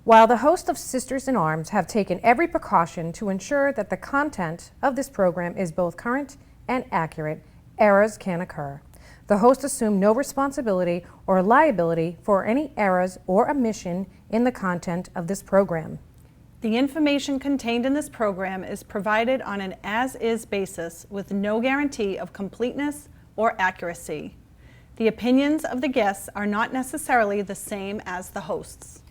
While the hosts of Sisters in Arms have taken every precaution to ensure that the content of this program is both current and accurate, errors can occur. The hosts assume no responsibility or liability for any errors or omission in the content of this program. The information contained in this program is provided on an as-is basis with no guarantee of completeness or accuracy. The opinions of the guests are not necessarily the same as the hosts.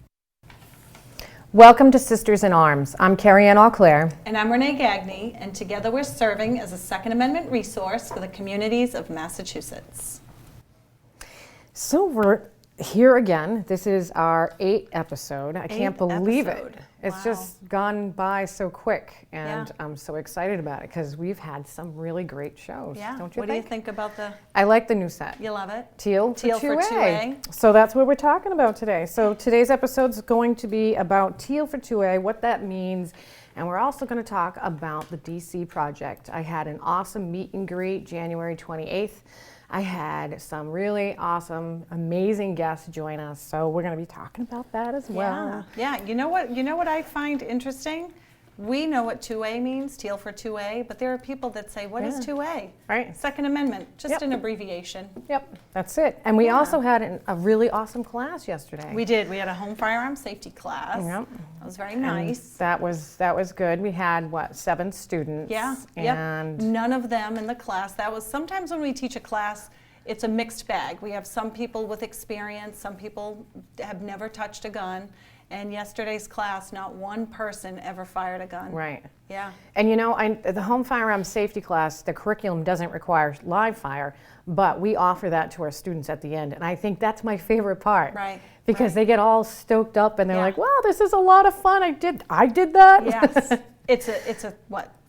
Welcome to Sisters in Arms. I'm Kerrie Auclair. And I'm Renee Gagne, and together we're serving as a Second Amendment resource for the communities of Massachusetts. So we're here again. This is our 8th episode. I can't believe it. It's just gone by so quick, and I'm so excited about it because we've had some really great shows. Yeah. Don't you What think? do you think about the... I like the new set. You love it? Teal for 2A. 2A. So that's what we're talking about today. So today's episode is going to be about Teal for 2A, what that means, and we're also going to talk about the DC project. I had an awesome meet and greet January 28th. I had some really awesome, amazing guests join us, so we're going to be talking about that as well. Yeah. You know what I find interesting? We know what 2A means, Teal for 2A, but there are people that say, what is 2A? Right. Second Amendment, just an abbreviation. Yep, that's it. And we also had a really awesome class yesterday. We did. We had a home firearm safety class. Yep. That was very nice. And that was good. We had, 7 students? Yeah. And none of them in the class. That was sometimes when we teach a class, it's a mixed bag. We have some people with experience, some people have never touched a gun. And yesterday's class, not one person ever fired a gun. Right. Yeah. And the home firearm safety class, the curriculum doesn't require live fire, but we offer that to our students at the end. And I think that's my favorite part. Right. Because they get all stoked up and they're like, wow, this is a lot of fun. I did that. Yes. It's a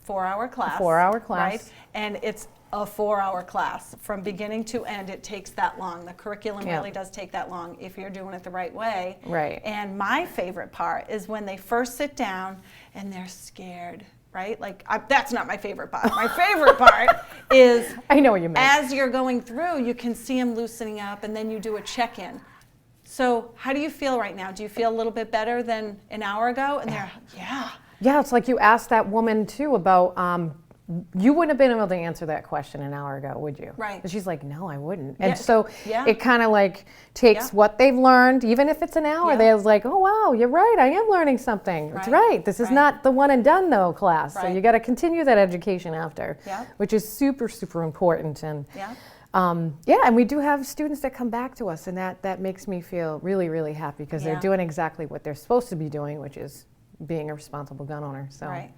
4-hour class. 4-hour class. Right. And it's a 4-hour class from beginning to end. It takes that long. The curriculum really does take that long if you're doing it the right way. Right. And my favorite part is when they first sit down and they're scared, right? That's not my favorite part. My favorite part is I know what you mean. As you're going through, you can see them loosening up, and then you do a check-in. So how do you feel right now? Do you feel a little bit better than an hour ago? And they're, Yeah, it's like you asked that woman too about you wouldn't have been able to answer that question an hour ago, would you? Right. And she's like, no, I wouldn't. And it kind of takes what they've learned, even if it's an hour, they're like, oh, wow, you're right, I am learning something. That's right. This is not the one and done, though, class. So you got to continue that education after, which is super, super important. And and we do have students that come back to us, and that makes me feel really, really happy because they're doing exactly what they're supposed to be doing, which is being a responsible gun owner. So. Right.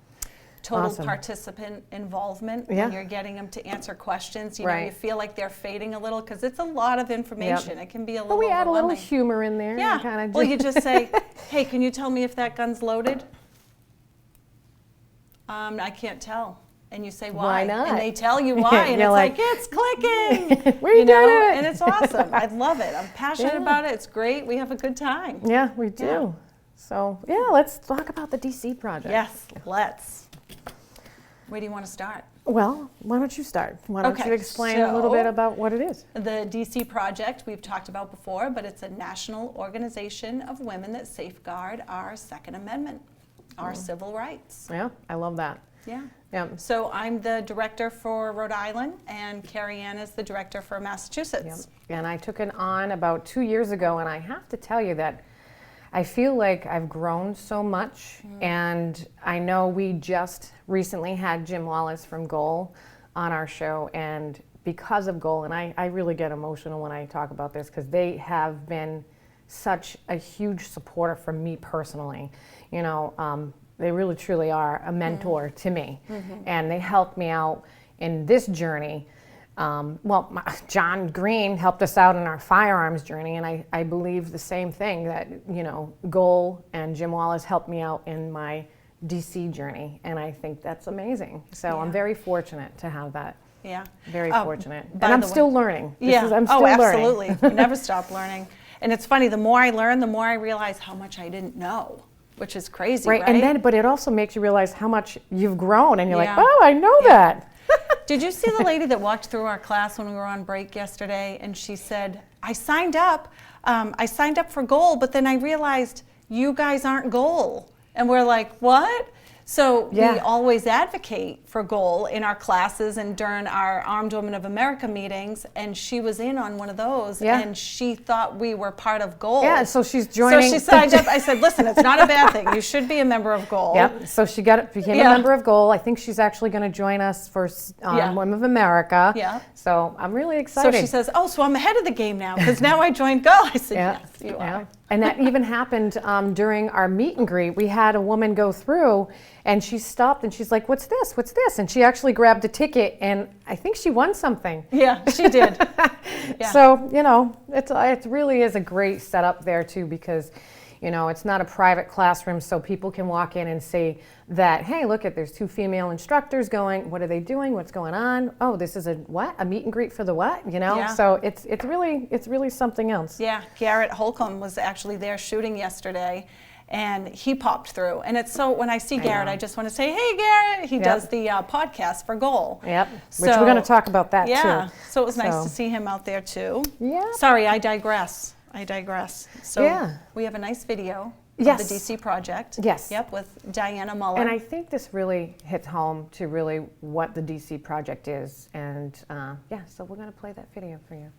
Total participant involvement when you're getting them to answer questions. You know, you feel like they're fading a little because it's a lot of information. It can be a little we add a little overwhelming. humor in there. Yeah. Well, you just say, hey, can you tell me if that gun's loaded? I can't tell. And you say, why? Why not? And they tell you why, and it's like, it's clicking. We did it. And it's awesome. I love it. I'm passionate about it. It's great. We have a good time. Yeah, we do. Yeah. So, let's talk about the DC project. Yes, let's. Where do you want to start? Well, why don't you start? Why don't you explain a little bit about what it is? The DC Project we've talked about before, but it's a national organization of women that safeguard our Second Amendment, our civil rights. Yeah, I love that. Yeah. So I'm the director for Rhode Island, and Kerrie is the director for Massachusetts. And I took it on about 2 years ago, and I have to tell you that I feel like I've grown so much, and I know we just recently had Jim Wallace from Goal on our show, and because of Goal, and I really get emotional when I talk about this because they have been such a huge supporter for me personally. You know, they really truly are a mentor to me, and they helped me out in this journey. John Green helped us out in our firearms journey, and I believe the same thing, that, Goal and Jim Wallace helped me out in my DC journey, and I think that's amazing. So I'm very fortunate to have that. Yeah. Very fortunate. And I'm still learning. I'm still learning. Absolutely. You never stop learning. And it's funny, the more I learn, the more I realize how much I didn't know, which is crazy, right? And but it also makes you realize how much you've grown, and you're like, oh, I know that. Did you see the lady that walked through our class when we were on break yesterday, and she said, I signed up for Goal, but then I realized you guys aren't goal. And we're like, what? So we always advocate for goal in our classes and during our Armed Women of America meetings. And she was in on one of those, and she thought we were part of goal. Yeah, so she's joining. So she signed up. I said, listen, it's not a bad thing. You should be a member of goal. Yep. So she became a member of goal. I think she's actually going to join us for Women of America. Yeah. So I'm really excited. So she says, oh, so I'm ahead of the game now because now I joined goal. I said, yes, you are. And that even happened during our meet and greet. We had a woman go through, and she stopped, and she's like, what's this? What's this? And she actually grabbed a ticket, and I think she won something. Yeah, she did. So, you know, it really is a great setup there, too, because, you know, it's not a private classroom, so people can walk in and see that, hey, look, there's 2 female instructors going. What are they doing? What's going on? Oh, this is a meet and greet for the what? You know, so it's really something else. Yeah, Garrett Holcomb was actually there shooting yesterday, and he popped through. And it's so when I see Garrett, I just want to say, hey, Garrett. He does the podcast for Goal. Yep. Which we're going to talk about that too. Yeah. So it was nice to see him out there too. Yeah. Sorry, I digress. So we have a nice video. Of the DC project. Yes. Yep, with Diana Muller. And I think this really hits home to really what the DC project is. And so we're going to play that video for you.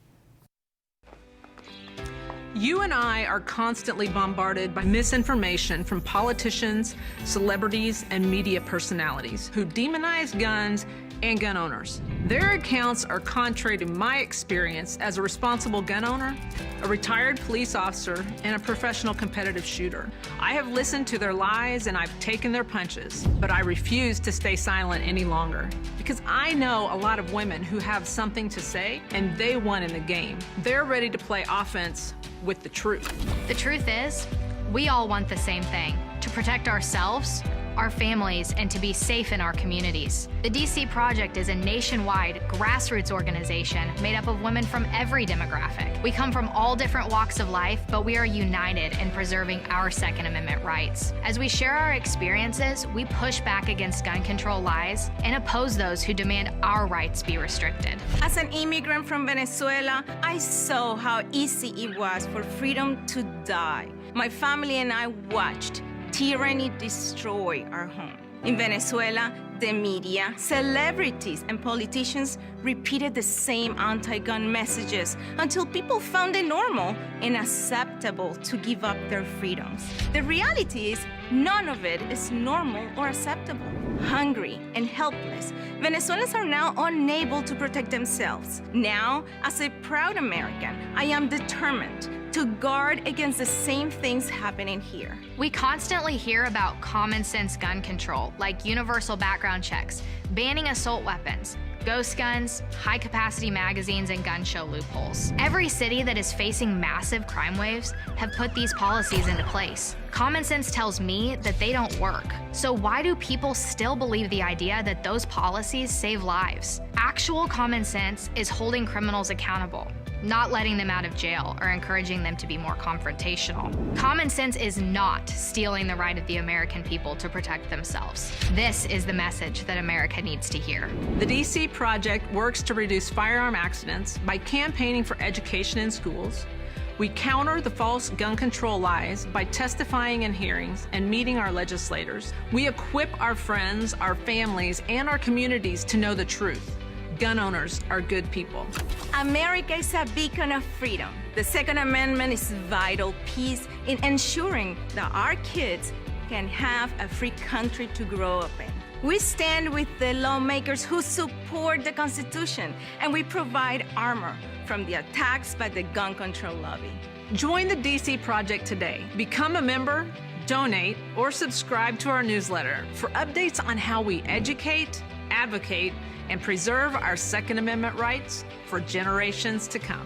You and I are constantly bombarded by misinformation from politicians, celebrities, and media personalities who demonize guns and gun owners. Their accounts are contrary to my experience as a responsible gun owner, a retired police officer, and a professional competitive shooter. I have listened to their lies and I've taken their punches, but I refuse to stay silent any longer because I know a lot of women who have something to say and they won in the game. They're ready to play offense with the truth. The truth is, we all want the same thing, to protect ourselves, our families, and to be safe in our communities. The DC Project is a nationwide grassroots organization made up of women from every demographic. We come from all different walks of life, but we are united in preserving our Second Amendment rights. As we share our experiences, we push back against gun control lies and oppose those who demand our rights be restricted. As an immigrant from Venezuela, I saw how easy it was for freedom to die. My family and I watched tyranny destroy our home. In Venezuela, the media, celebrities, and politicians repeated the same anti-gun messages until people found it normal and acceptable to give up their freedoms. The reality is, none of it is normal or acceptable. Hungry and helpless, Venezuelans are now unable to protect themselves. Now, as a proud American, I am determined to guard against the same things happening here. We constantly hear about common sense gun control, like universal background checks, banning assault weapons, ghost guns, high-capacity magazines, and gun show loopholes. Every city that is facing massive crime waves have put these policies into place. Common sense tells me that they don't work. So why do people still believe the idea that those policies save lives? Actual common sense is holding criminals accountable, not letting them out of jail or encouraging them to be more confrontational. Common sense is not stealing the right of the American people to protect themselves. This is the message that America needs to hear. The DC Project works to reduce firearm accidents by campaigning for education in schools. We counter the false gun control lies by testifying in hearings and meeting our legislators. We equip our friends, our families, and our communities to know the truth. Gun owners are good people. America is a beacon of freedom. The Second Amendment is vital piece in ensuring that our kids can have a free country to grow up in. We stand with the lawmakers who support the Constitution, and we provide armor from the attacks by the gun control lobby. Join the DC Project today. Become a member, donate, or subscribe to our newsletter for updates on how we educate, advocate, and preserve our Second Amendment rights for generations to come.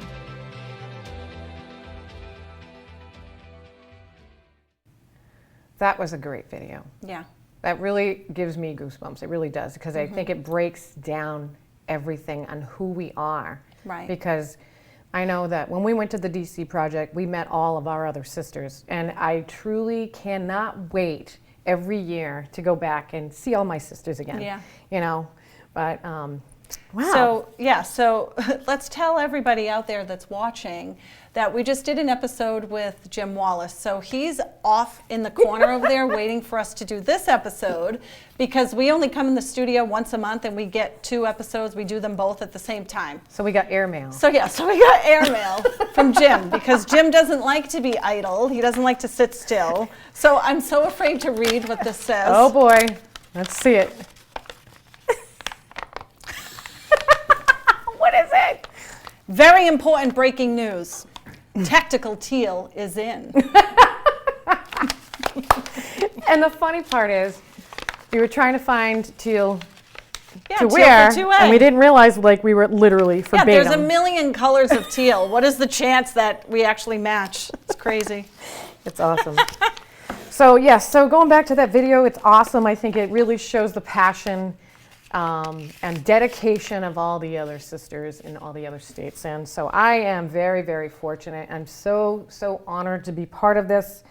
That was a great video. Yeah. That really gives me goosebumps. It really does, because I think it breaks down everything on who we are. Right. Because I know that when we went to the DC Project, we met all of our other sisters, and I truly cannot wait every year to go back and see all my sisters again. Yeah. You know, but Wow. So, yeah, so let's tell everybody out there that's watching that we just did an episode with Jim Wallace. So he's off in the corner over there waiting for us to do this episode, because we only come in the studio once a month and we get 2 episodes. We do them both at the same time. So we got airmail. So we got airmail from Jim, because Jim doesn't like to be idle. He doesn't like to sit still. So I'm so afraid to read what this says. Oh boy, let's see it. What is it? Very important breaking news. Tactical Teal is in. And the funny part is, we were trying to find Teal Yeah, to teal wear, for 2A. and we didn't realize like we were literally Yeah, verbatim. there's a million colors of teal. What is the chance that we actually match? It's crazy. It's awesome. So yes, so going back to that video, it's awesome. I think it really shows the passion and dedication of all the other sisters in all the other states. And so I am very, very fortunate. I'm so honored to be part of this.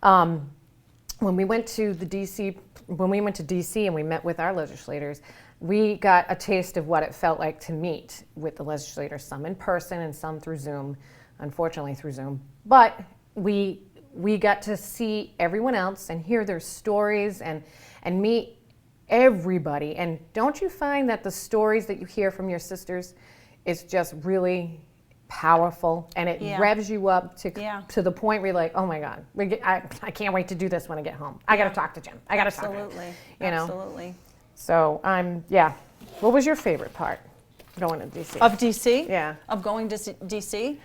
When we went to DC and we met with our legislators, we got a taste of what it felt like to meet with the legislators, some in person and some through Zoom, unfortunately through Zoom. But we got to see everyone else and hear their stories and meet everybody. And don't you find that the stories that you hear from your sisters is just really powerful, and it revs you up to the point where you're like, oh my God, I can't wait to do this when I get home. I got to talk to Jim. I got to talk to him. Absolutely. You know? Absolutely. So what was your favorite part going to DC? Of DC? Yeah. Of going to DC?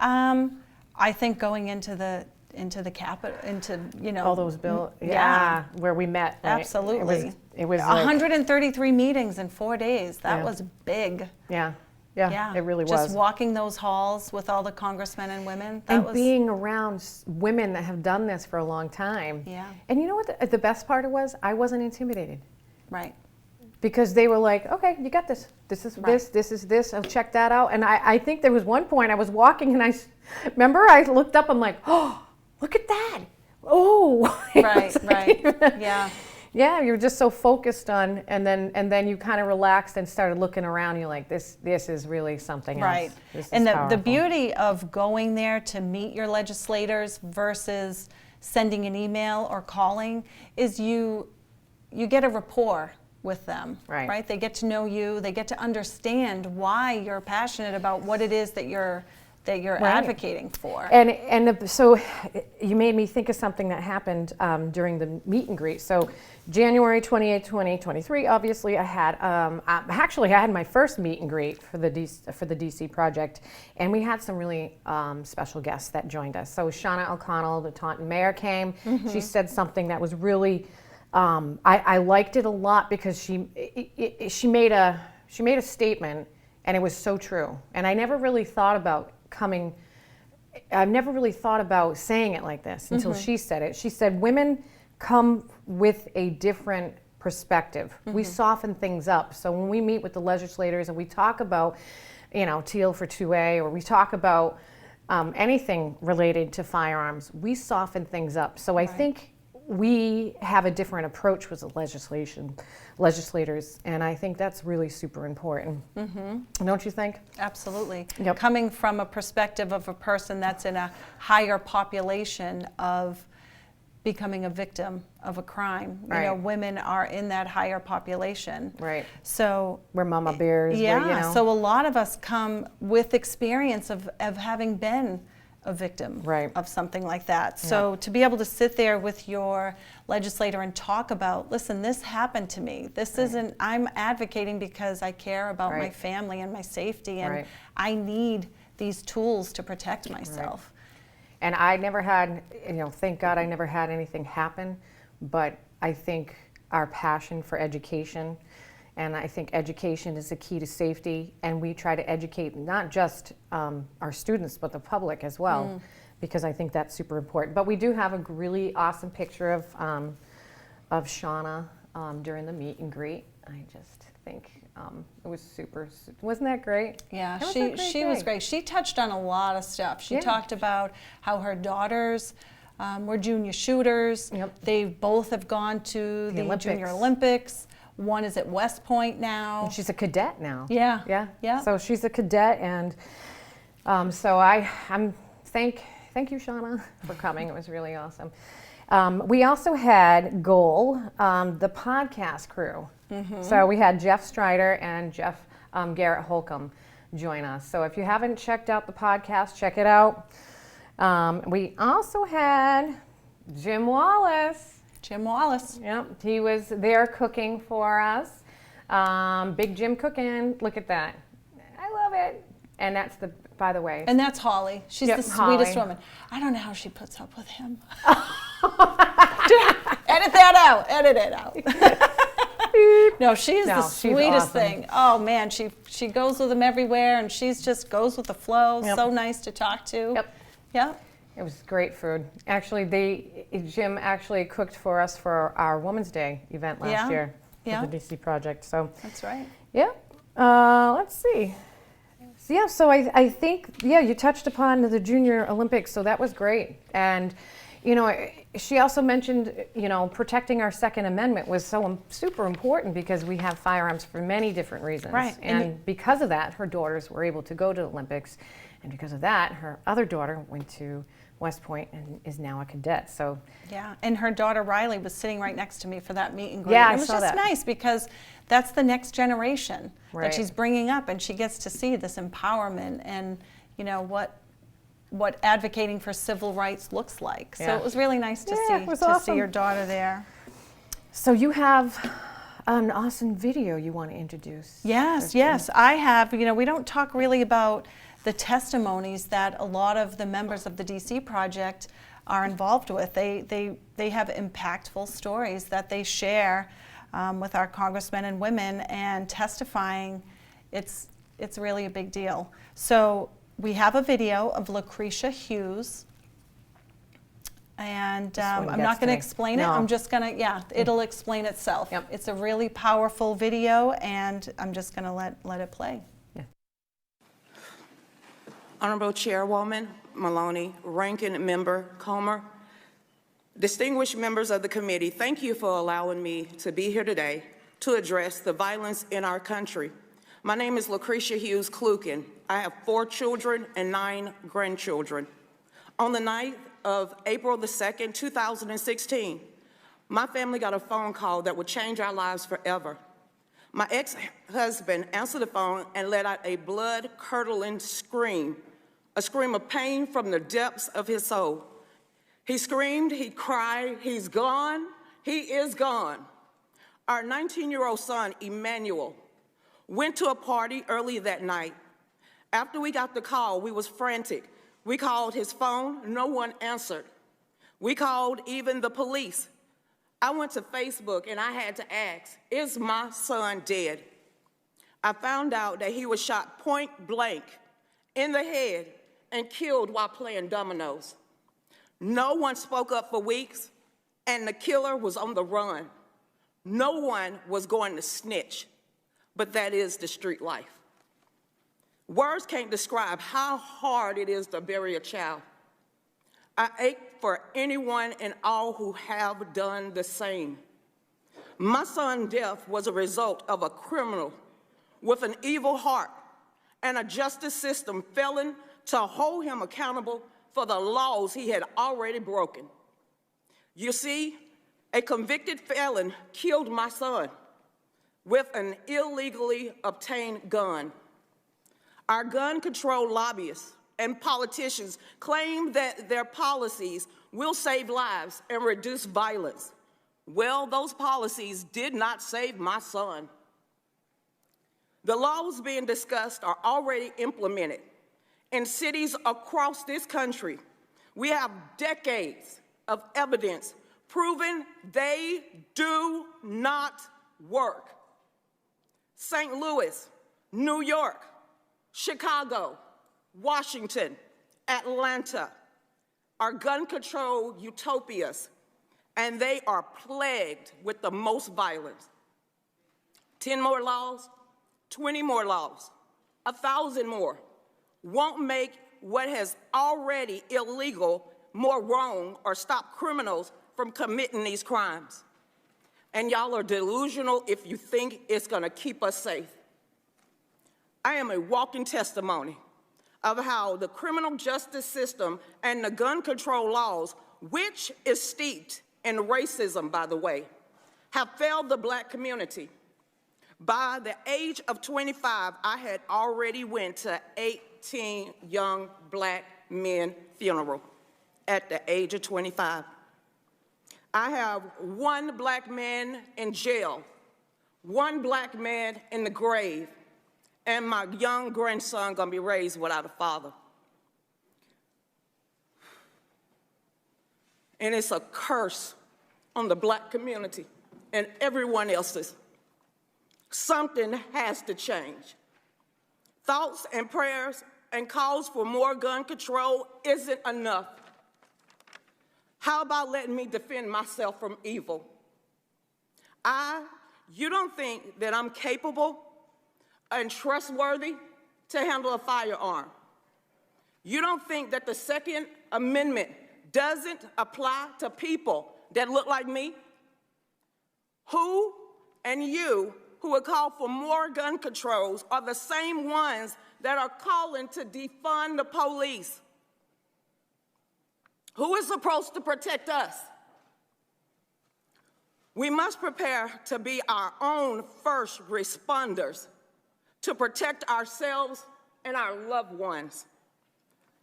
I think going into the Capitol, into, all those bills, where we met. Right? Absolutely. It was 133 meetings in 4 days. That was big. Yeah, it really was. Just walking those halls with all the congressmen and women. Being around women that have done this for a long time. Yeah. And you know what the best part was? I wasn't intimidated. Right. Because they were like, okay, you got this. This is this. I'll check that out. And I think there was one point I was walking and I looked up, I'm like, oh, look at that. Oh. Right. Yeah. Yeah, you're just so focused on, and then you kind of relaxed and started looking around. You're like, this is really something right. else. This and is the powerful. beauty of going there to meet your legislators versus sending an email or calling is you get a rapport with them, right? They get to know you. They get to understand why you're passionate about what it is that you're advocating for. And so you made me think of something that happened during the meet and greet. So January 28, 2023, obviously I had my first meet and greet for the DC project, and we had some really special guests that joined us. So Shauna O'Connell, the Taunton mayor, came. Mm-hmm. She said something that was really I liked it a lot, because she made a statement, and it was so true. And I never really thought about saying it like this until she said it. She said, women come with a different perspective. Mm-hmm. We soften things up. So when we meet with the legislators and we talk about, Teal for 2A, or we talk about anything related to firearms, we soften things up. So I think we have a different approach with the legislators, and I think that's really super important. Mm-hmm. Don't you think? Absolutely. Yep. Coming from a perspective of a person that's in a higher population of becoming a victim of a crime. Right. Women are in that higher population. Right. So we're mama bears. Yeah. So a lot of us come with experience of having been a victim of something like that. So to be able to sit there with your legislator and talk about, listen, this happened to me. This isn't, I'm advocating because I care about my family and my safety, and I need these tools to protect myself. And I never had, thank God I never had anything happen, but I think our passion for education, and I think education is the key to safety, and we try to educate not just our students, but the public as well, because I think that's super important. But we do have a really awesome picture of Shauna during the meet and greet. I just think it was super, wasn't that great? Yeah, she was great. She touched on a lot of stuff. She talked about how her daughters were junior shooters. Yep. They both have gone to the Junior Olympics. One is at West Point now. She's a cadet now. Yeah. Yeah. So she's a cadet, and so I'm thank you, Shauna, for coming. It was really awesome. We also had Goal, the podcast crew. So we had Jeff Strider and Jeff Garrett Holcomb join us. So if you haven't checked out the podcast, check it out. We also had Jim Wallace. Jim Wallace. Yep, he was there cooking for us. Big Jim cooking. Look at that. I love it. And that's by the way. And that's Holly. She's the sweetest woman. I don't know how she puts up with him. Edit that out. Edit it out. No, she's the sweetest thing. Oh man, she goes with him everywhere, and she's just goes with the flow. Yep. So nice to talk to. Yep. Yep. It was great food. Actually, Jim actually cooked for us for our Women's Day event last year for the DC Project. So that's right. Yeah. Let's see. So I think you touched upon the Junior Olympics, so that was great. And she also mentioned, protecting our Second Amendment was so super important because we have firearms for many different reasons. Right. And because of that, her daughters were able to go to the Olympics. And because of that, her other daughter went to West Point and is now a cadet. So yeah, and her daughter Riley was sitting right next to me for that meet and greet. Yeah, it was just nice because that's the next generation that she's bringing up, and she gets to see this empowerment and what advocating for civil rights looks like. So it was really nice to see your daughter there. So you have an awesome video you want to introduce. Yes, I have. We don't talk really about the testimonies that a lot of the members of the DC Project are involved with. They have impactful stories that they share with our congressmen and women, and testifying, it's really a big deal. So we have a video of Lucretia Hughes, and I'm not going to explain it. I'm just going to, it'll explain itself. Yep. It's a really powerful video, and I'm just going to let it play. Honorable Chairwoman Maloney, Ranking Member Comer, distinguished members of the committee, thank you for allowing me to be here today to address the violence in our country. My name is Lucretia Hughes Klukin. I have 4 children and 9 grandchildren. On the night of April the 2nd, 2016, my family got a phone call that would change our lives forever. My ex-husband answered the phone and let out a blood-curdling scream, a scream of pain from the depths of his soul. He screamed, he cried, he's gone, he is gone. Our 19-year-old son, Emmanuel, went to a party early that night. After we got the call, we was frantic. We called his phone, no one answered. We called even the police. I went to Facebook and I had to ask, is my son dead? I found out that he was shot point blank in the head and killed while playing dominoes. No one spoke up for weeks, and the killer was on the run. No one was going to snitch, but that is the street life. Words can't describe how hard it is to bury a child. I ache for anyone and all who have done the same. My son's death was a result of a criminal with an evil heart and a justice system failing to hold him accountable for the laws he had already broken. You see, a convicted felon killed my son with an illegally obtained gun. Our gun control lobbyists and politicians claim that their policies will save lives and reduce violence. Well, those policies did not save my son. The laws being discussed are already implemented in cities across this country. We have decades of evidence proving they do not work. St. Louis, New York, Chicago, Washington, Atlanta are gun control utopias, and they are plagued with the most violence. 10 more laws, 20 more laws, 1,000 more won't make what has already illegal more wrong or stop criminals from committing these crimes. And y'all are delusional if you think it's gonna keep us safe. I am a walking testimony of how the criminal justice system and the gun control laws, which is steeped in racism, by the way, have failed the Black community. By the age of 25, I had already went to 18 young Black men funerals at the age of 25. I have one Black man in jail, one Black man in the grave, and my young grandson gonna be raised without a father. And it's a curse on the Black community and everyone else's. Something has to change. Thoughts and prayers and calls for more gun control isn't enough. How about letting me defend myself from evil? You don't think that I'm capable and trustworthy to handle a firearm? You don't think that the Second Amendment doesn't apply to people that look like me? Who and you who would call for more gun controls are the same ones that are calling to defund the police. Who is supposed to protect us? We must prepare to be our own first responders to protect ourselves and our loved ones.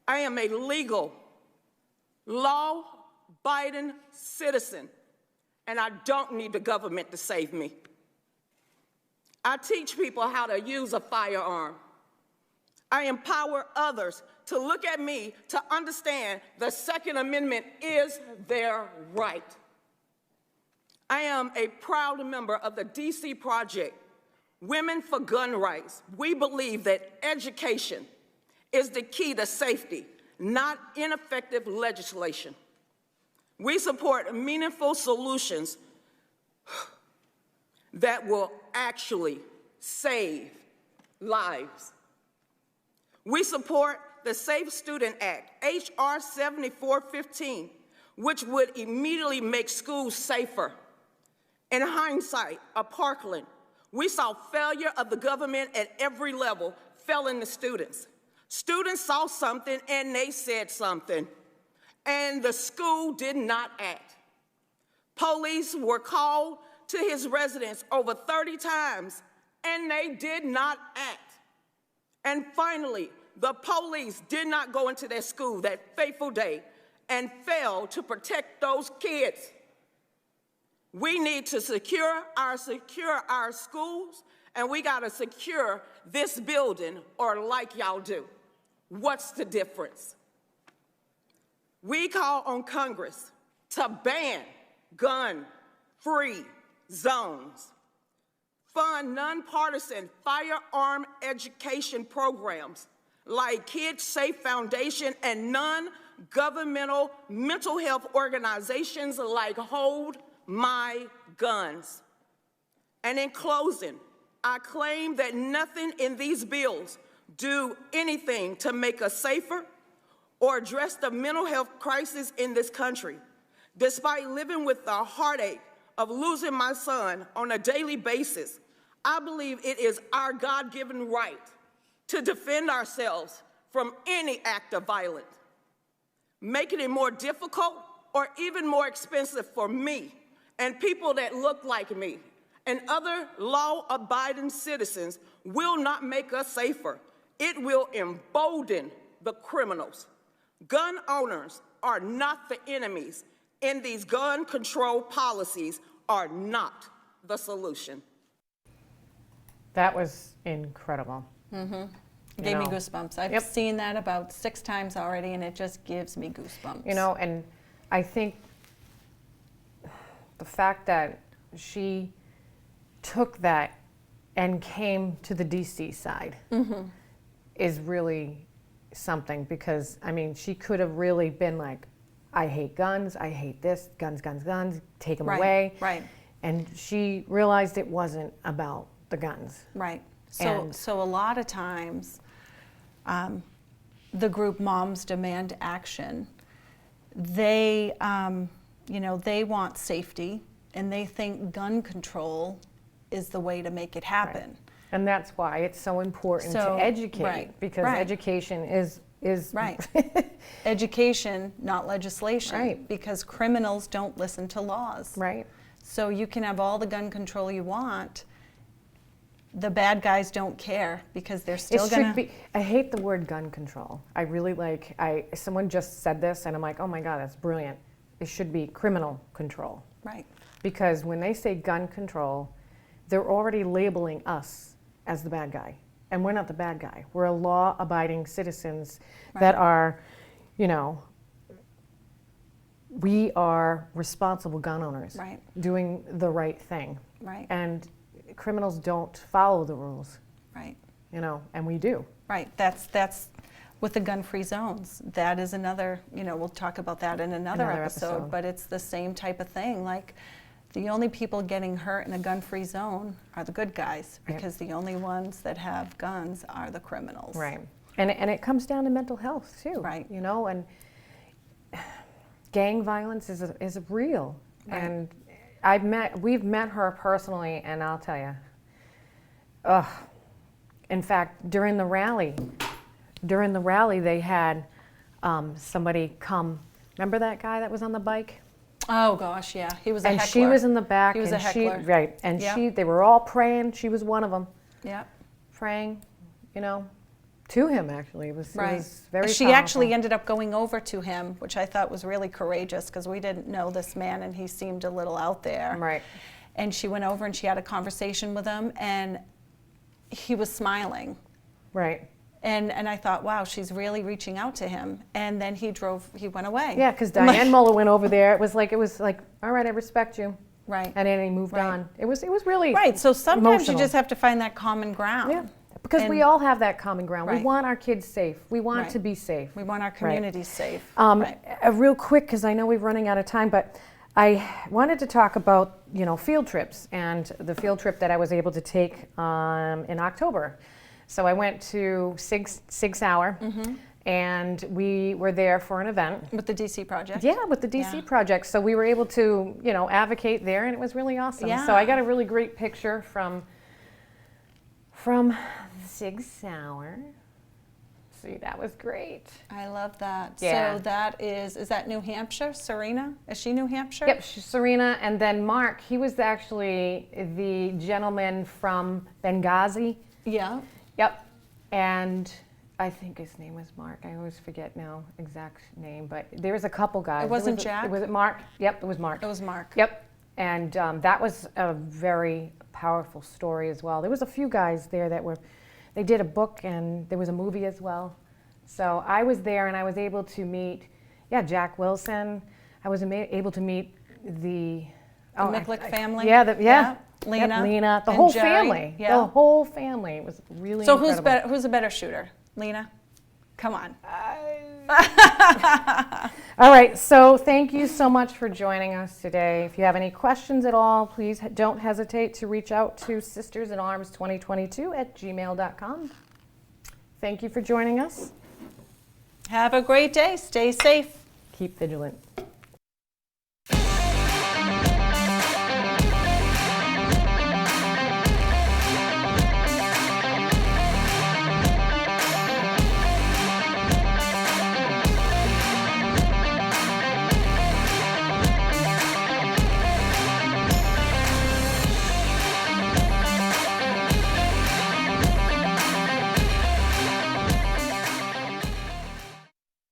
I am a legal, law-abiding citizen, and I don't need the government to save me. I teach people how to use a firearm. I empower others to look at me to understand the Second Amendment is their right. I am a proud member of the DC Project, Women for Gun Rights. We believe that education is the key to safety, not ineffective legislation. We support meaningful solutions that will actually save lives. We support the Safe Student Act, H.R. 7415, which would immediately make schools safer. In hindsight, at Parkland, we saw failure of the government at every level failing the students. Students saw something and they said something, and the school did not act. Police were called to his residence over 30 times, and they did not act. And finally, the police did not go into their school that fateful day and failed to protect those kids. We need to secure our schools, and we gotta secure this building, or like y'all do. What's the difference? We call on Congress to ban gun-free zones, fund nonpartisan firearm education programs like Kids Safe Foundation and non-governmental mental health organizations like Hold My Guns. And in closing, I claim that nothing in these bills do anything to make us safer or address the mental health crisis in this country. Despite living with the heartache of losing my son on a daily basis, I believe it is our God-given right to defend ourselves from any act of violence. Making it more difficult or even more expensive for me and people that look like me and other law-abiding citizens will not make us safer. It will embolden the criminals. Gun owners are not the enemies, and these gun control policies are not the solution. That was incredible. Gave me goosebumps. I've seen that about 6 times already, and it just gives me goosebumps. You know, and I think the fact that she took that and came to the DC side is really something, because, I mean, she could have really been like, I hate guns, I hate this, guns, guns, guns, take them away. Right. And she realized it wasn't about the guns. Right. So a lot of times, the group Moms Demand Action, they, they want safety, and they think gun control is the way to make it happen. And that's why it's so important So, to educate, right, because right. education is Right. Education, not legislation. Right. Because criminals don't listen to laws. right. So you can have all the gun control you want. The bad guys don't care because they're still It gonna. should be. I hate the word gun control. I really like. Someone just said this, and I'm like, oh my god, that's brilliant. It should be criminal control, Right. because when they say gun control, they're already labeling us as the bad guy, and we're not the bad guy. We're a law-abiding citizens that Right. are, you know, we are responsible gun owners, Right. doing the right thing, Right. and criminals don't follow the rules, Right. you know, and we do. Right. That's with the gun-free zones. That is another. We'll talk about that in another episode. But it's the same type of thing. Like, the only people getting hurt in a gun-free zone are the good guys, Yep. because the only ones that have guns are the criminals. Right. And it comes down to mental health too. Right. You know, and gang violence is real. Right. And we've met her personally, and I'll tell you, in fact, during the rally they had somebody come. Remember that guy that was on the bike? Oh gosh, yeah, he was a And heckler. she was in the back. He was and a heckler. Right. And Yep. they were all praying. She was one of them. Yeah. Praying, you know, to him actually. It was very She powerful. actually ended up going over to him, which I thought was really courageous, because we didn't know this man and he seemed a little out there. Right. And she went over and she had a conversation with him, and he was smiling. Right. And I thought, wow, she's really reaching out to him. And then he went away. Yeah, because Diane Muller went over there. It was like, all right, I respect you. Right. And then he moved Right. on. It was really Right, so sometimes emotional. you just have to find that common ground. Yeah, because we And all have that common ground. We Right. want our kids safe. We want Right. to be safe. We want our communities safe. Right. Real quick, because I know we're running out of time, but I wanted to talk about, field trips and the field trip that I was able to take in October. So I went to Sig Sauer, and we were there for an event. With the DC project. Yeah, with the DC Yeah. project. So we were able to, advocate there, and it was really awesome. Yeah. So I got a really great picture from Sig Sauer. See, that was great. I love that. Yeah. So that is that New Hampshire? Serena? Is she New Hampshire? Yep, Serena, and then Mark, he was actually the gentleman from Benghazi. Yeah. Yep, and I think his name was Mark. I always forget now exact name, but there was a couple guys. It wasn't Jack? Was it Mark? Yep, it was Mark. It was Mark. Yep, and that was a very powerful story as well. There was a few guys there they did a book, and there was a movie as well. So I was there, and I was able to meet, Jack Wilson. I was able to meet the Micklick family? Yeah, Yeah. Lena. Lena Lena, the and whole Jerry. family. Yeah. The whole family. It was really So incredible. who's a better shooter? Lena? Come on. All right, so thank you so much for joining us today. If you have any questions at all, please don't hesitate to reach out to sistersinarms2022@gmail.com. Thank you for joining us. Have a great day. Stay safe. Keep vigilant.